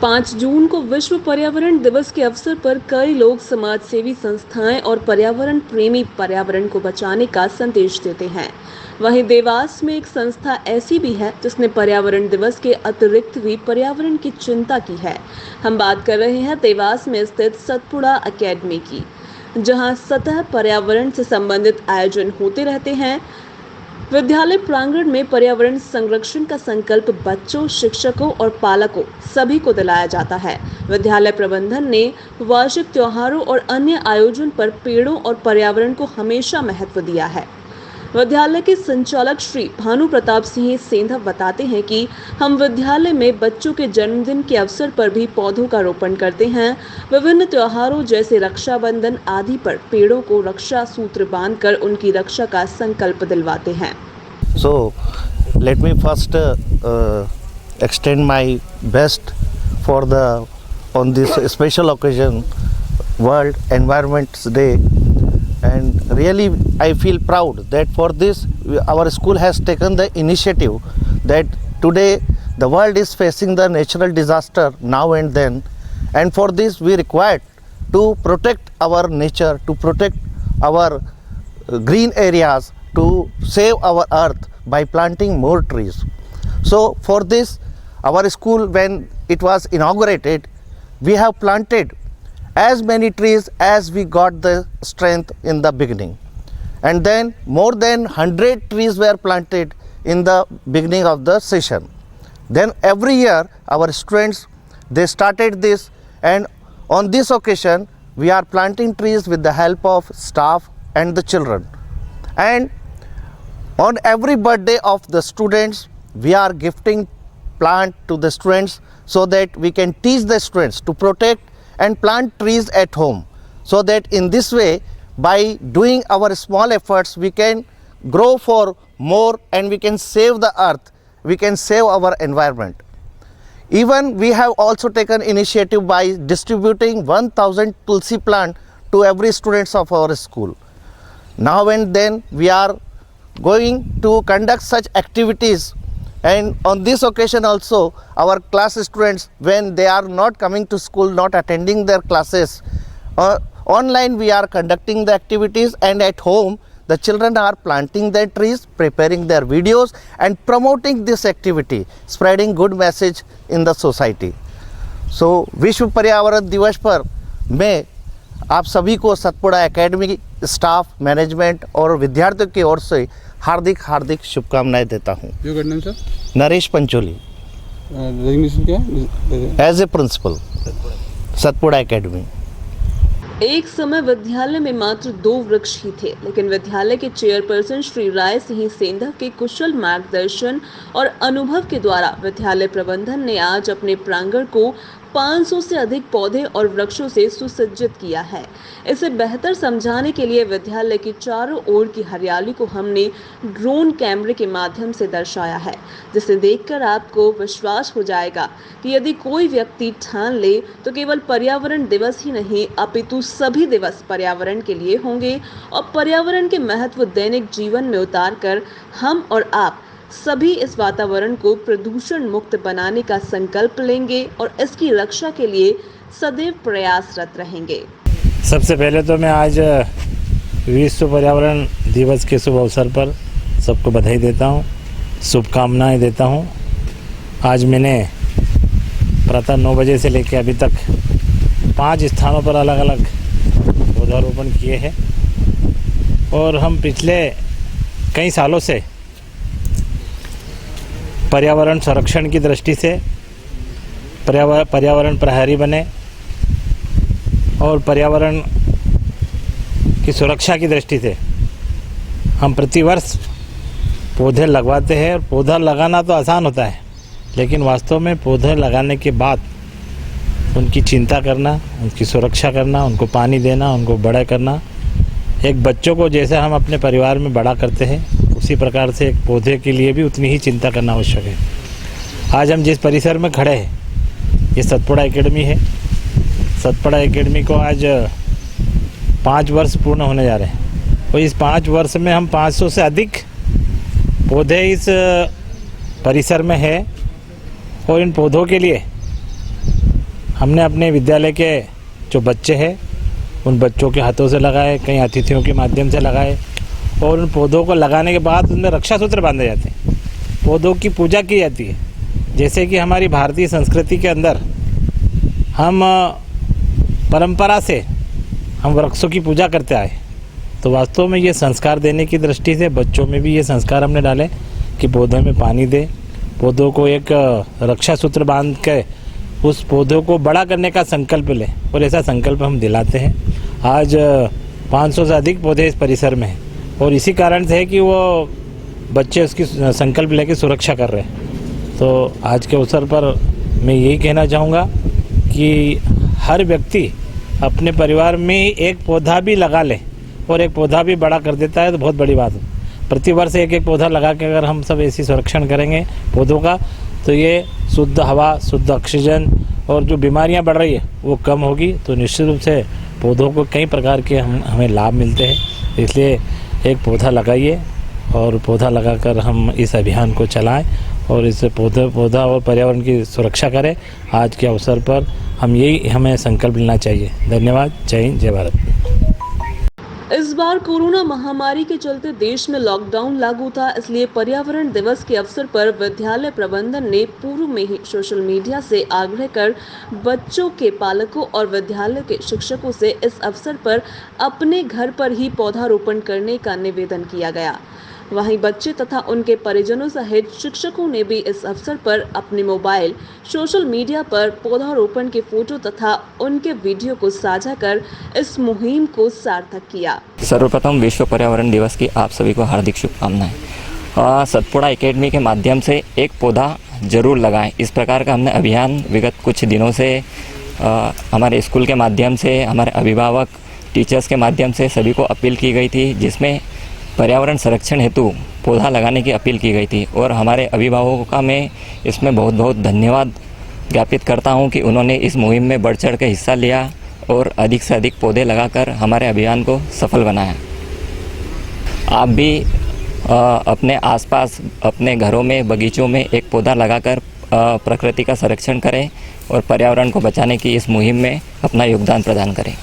5 जून को विश्व पर्यावरण दिवस के अवसर पर कई लोग समाजसेवी संस्थाएं और पर्यावरण प्रेमी पर्यावरण को बचाने का संदेश देते हैं। वहीं देवास में एक संस्था ऐसी भी है जिसने पर्यावरण दिवस के अतिरिक्त भी पर्यावरण की चिंता की है। हम बात कर रहे हैं देवास में स्थित सतपुड़ा एकेडमी की, जहां सतह पर्यावरण से संबंधित आयोजन होते रहते हैं। विद्यालय प्रांगण में पर्यावरण संरक्षण का संकल्प बच्चों, शिक्षकों और पालकों सभी को दिलाया जाता है। विद्यालय प्रबंधन ने वार्षिक त्योहारों और अन्य आयोजन पर पेड़ों और पर्यावरण को हमेशा महत्व दिया है। विद्यालय के संचालक श्री भानु प्रताप सिंह सेंधव बताते हैं कि हम विद्यालय में बच्चों के जन्मदिन के अवसर पर भी पौधों का रोपण करते हैं। विभिन्न त्योहारों जैसे रक्षाबंधन आदि पर पेड़ों को रक्षा सूत्र बांधकर उनकी रक्षा का संकल्प दिलवाते हैं। So let me first extend my best for on this special occasion, World Environment Day. And really I feel proud that for this our school has taken the initiative that today the world is facing the natural disaster now and then, and for this we required to protect our nature, to protect our green areas, to save our earth by planting more trees. So for this our school, when it was inaugurated, we have planted as many trees as we got the strength in the beginning, and then more than 100 trees were planted in the beginning of the session. Then every year our students, they started this, and on this occasion we are planting trees with the help of staff and the children. And on every birthday of the students we are gifting plant to the students, so that we can teach the students to protect and plant trees at home, so that in this way, by doing our small efforts, we can grow for more and we can save the earth, we can save our environment. Even we have also taken initiative by distributing 1000 tulsi plant to every students of our school. Now and then we are going to conduct such activities, and on this occasion also our class students, when they are not coming to school, not attending their classes, online we are conducting the activities, and at home the children are planting their trees, preparing their videos and promoting this activity, spreading good message in the society. So विश्व पर्यावरण दिवस पर मैं आप सभी को Satpura academy staff, management और विद्यार्थियों की ओर से हार्दिक शुभकामनाएं देता हूं। सर नरेश पंचोली, रेजिग्नेशन क्या है? As a principal Satpura academy. एक समय विद्यालय में मात्र 2 वृक्ष ही थे, लेकिन विद्यालय के चेयरपर्सन श्री राय सिंह सेंधव के कुशल मार्गदर्शन और अनुभव के द्वारा विद्यालय प्रबंधन ने आज अपने प्रांगण को 500 से अधिक पौधे और वृक्षों से सुसज्जित किया है। इसे बेहतर समझाने के लिए विद्यालय की चारों ओर की हरियाली को हमने ड्रोन कैमरे के माध्यम से दर्शाया है, जिसे देखकर आपको विश्वास हो जाएगा कि यदि कोई व्यक्ति ठान ले तो केवल पर्यावरण दिवस ही नहीं, अपितु सभी दिवस पर्यावरण के लिए होंगे और पर्यावरण के महत्व दैनिक जीवन में उतारकर हम और आप सभी इस वातावरण को प्रदूषण मुक्त बनाने का संकल्प लेंगे और इसकी रक्षा के लिए सदैव प्रयासरत रहेंगे। सबसे पहले तो मैं आज विश्व पर्यावरण दिवस के शुभ अवसर पर सबको बधाई देता हूं, शुभकामनाएं देता हूं। आज मैंने प्रातः 9 बजे से लेकर अभी तक 5 स्थानों पर अलग अलग पौधारोपण किए हैं, और हम पिछले कई सालों से पर्यावरण संरक्षण की दृष्टि से पर्यावरण प्रहरी बने और पर्यावरण की सुरक्षा की दृष्टि से हम प्रतिवर्ष पौधे लगवाते हैं। और पौधा लगाना तो आसान होता है, लेकिन वास्तव में पौधे लगाने के बाद उनकी चिंता करना, उनकी सुरक्षा करना, उनको पानी देना, उनको बड़ा करना, एक बच्चों को जैसे हम अपने परिवार में बड़ा करते हैं उसी प्रकार से एक पौधे के लिए भी उतनी ही चिंता करना आवश्यक है। आज हम जिस परिसर में खड़े हैं ये सतपुड़ा एकेडमी है। सतपुड़ा एकेडमी को आज 5 वर्ष पूर्ण होने जा रहे हैं, और इस 5 वर्ष में हम 500 से अधिक पौधे इस परिसर में है, और इन पौधों के लिए हमने अपने विद्यालय के जो बच्चे हैं उन बच्चों के हाथों से लगाए, कई अतिथियों के माध्यम से लगाए और उन पौधों को लगाने के बाद उनमें रक्षा सूत्र बांधे जाते हैं। पौधों की पूजा की जाती है। जैसे कि हमारी भारतीय संस्कृति के अंदर हम परंपरा से हम वृक्षों की पूजा करते आए, तो वास्तव में ये संस्कार देने की दृष्टि से बच्चों में भी ये संस्कार हमने डाले कि पौधों में पानी दे, पौधों को एक रक्षा सूत्र बांध के उस पौधों को बड़ा करने का संकल्प ले, और ऐसा संकल्प हम दिलाते हैं। आज 500 से अधिक पौधे इस परिसर में हैं और इसी कारण से है कि वो बच्चे उसकी संकल्प लेके सुरक्षा कर रहे हैं। तो आज के अवसर पर मैं यही कहना चाहूँगा कि हर व्यक्ति अपने परिवार में एक पौधा भी लगा ले और एक पौधा भी बड़ा कर देता है तो बहुत बड़ी बात है। प्रतिवर्ष एक एक पौधा लगा के अगर हम सब ऐसी संरक्षण करेंगे पौधों का, तो ये शुद्ध हवा, शुद्ध ऑक्सीजन और जो बीमारियां बढ़ रही है वो कम होगी। तो निश्चित रूप से पौधों को कई प्रकार के हमें लाभ मिलते हैं। इसलिए एक पौधा लगाइए और पौधा लगाकर हम इस अभियान को चलाएं और इस पौधा और पर्यावरण की सुरक्षा करें। आज के अवसर पर हमें संकल्प लेना चाहिए। धन्यवाद। जय हिंद, जय भारत। इस बार कोरोना महामारी के चलते देश में लॉकडाउन लागू था, इसलिए पर्यावरण दिवस के अवसर पर विद्यालय प्रबंधन ने पूर्व में ही सोशल मीडिया से आग्रह कर बच्चों के पालकों और विद्यालय के शिक्षकों से इस अवसर पर अपने घर पर ही पौधारोपण करने का निवेदन किया गया। वहीं बच्चे तथा उनके परिजनों सहित शिक्षकों ने भी इस अवसर पर अपने मोबाइल, सोशल मीडिया पर पौधारोपण के फोटो तथा उनके वीडियो को साझा कर इस मुहिम को सार्थक किया। सर्वप्रथम विश्व पर्यावरण दिवस की आप सभी को हार्दिक शुभकामनाएं। सतपुड़ा एकेडमी के माध्यम से एक पौधा जरूर लगाएं, इस प्रकार का हमने अभियान विगत कुछ दिनों से हमारे स्कूल के माध्यम से, हमारे अभिभावक, टीचर्स के माध्यम से सभी को अपील की गई थी, जिसमें पर्यावरण संरक्षण हेतु पौधा लगाने की अपील की गई थी। और हमारे अभिभावकों का मैं इसमें बहुत बहुत धन्यवाद ज्ञापित करता हूं कि उन्होंने इस मुहिम में बढ़ चढ़ के हिस्सा लिया और अधिक से अधिक पौधे लगाकर हमारे अभियान को सफल बनाया। आप भी अपने आसपास, अपने घरों में, बगीचों में एक पौधा लगाकर प्रकृति का संरक्षण करें और पर्यावरण को बचाने की इस मुहिम में अपना योगदान प्रदान करें।